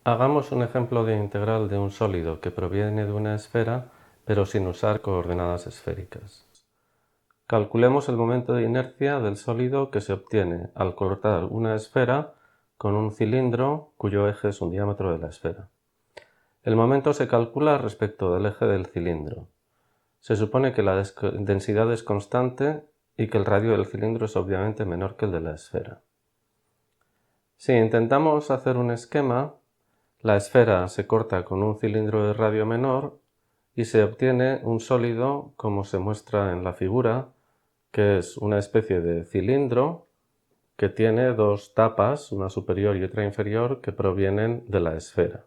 Hagamos un ejemplo de integral de un sólido que proviene de una esfera, pero sin usar coordenadas esféricas. Calculemos el momento de inercia del sólido que se obtiene al cortar una esfera con un cilindro cuyo eje es un diámetro de la esfera. El momento se calcula respecto del eje del cilindro. Se supone que la densidad es constante y que el radio del cilindro es obviamente menor que el de la esfera. Si intentamos hacer un esquema, la esfera se corta con un cilindro de radio menor y se obtiene un sólido como se muestra en la figura, que es una especie de cilindro que tiene dos tapas, una superior y otra inferior, que provienen de la esfera.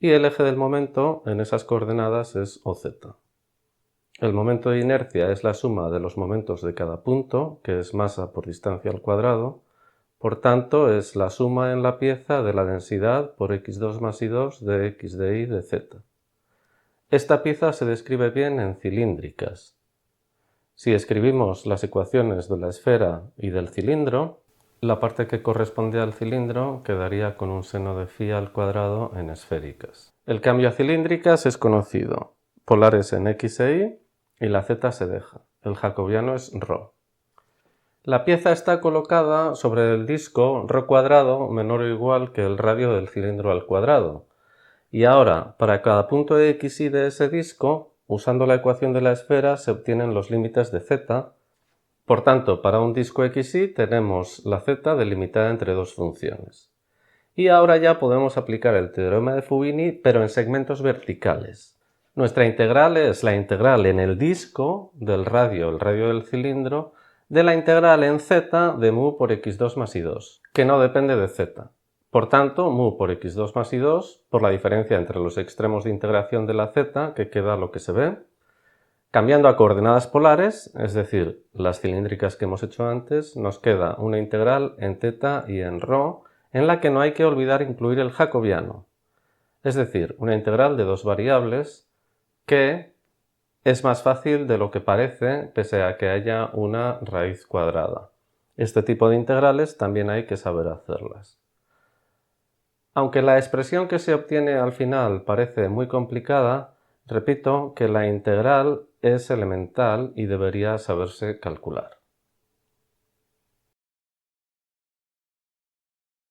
Y el eje del momento en esas coordenadas es OZ. El momento de inercia es la suma de los momentos de cada punto, que es masa por distancia al cuadrado. Por tanto, es la suma en la pieza de la densidad por x2 más y2 de x de y de z. Esta pieza se describe bien en cilíndricas. Si escribimos las ecuaciones de la esfera y del cilindro, la parte que corresponde al cilindro quedaría con un seno de phi al cuadrado en esféricas. El cambio a cilíndricas es conocido. Polares en x e y la z se deja. El jacobiano es ρ. La pieza está colocada sobre el disco ρ cuadrado menor o igual que el radio del cilindro al cuadrado. Y ahora, para cada punto de x y de ese disco, usando la ecuación de la esfera se obtienen los límites de z. Por tanto, para un disco xy tenemos la z delimitada entre dos funciones. Y ahora ya podemos aplicar el teorema de Fubini, pero en segmentos verticales. Nuestra integral es la integral en el disco del radio, el radio del cilindro, de la integral en z de mu por x2 más y2, que no depende de z. Por tanto, mu por x2 más y2, por la diferencia entre los extremos de integración de la z, que queda lo que se ve, cambiando a coordenadas polares, es decir, las cilíndricas que hemos hecho antes, nos queda una integral en θ y en ρ, en la que no hay que olvidar incluir el jacobiano, es decir, una integral de dos variables que es más fácil de lo que parece pese a que haya una raíz cuadrada. Este tipo de integrales también hay que saber hacerlas. Aunque la expresión que se obtiene al final parece muy complicada, repito que la integral es elemental y debería saberse calcular.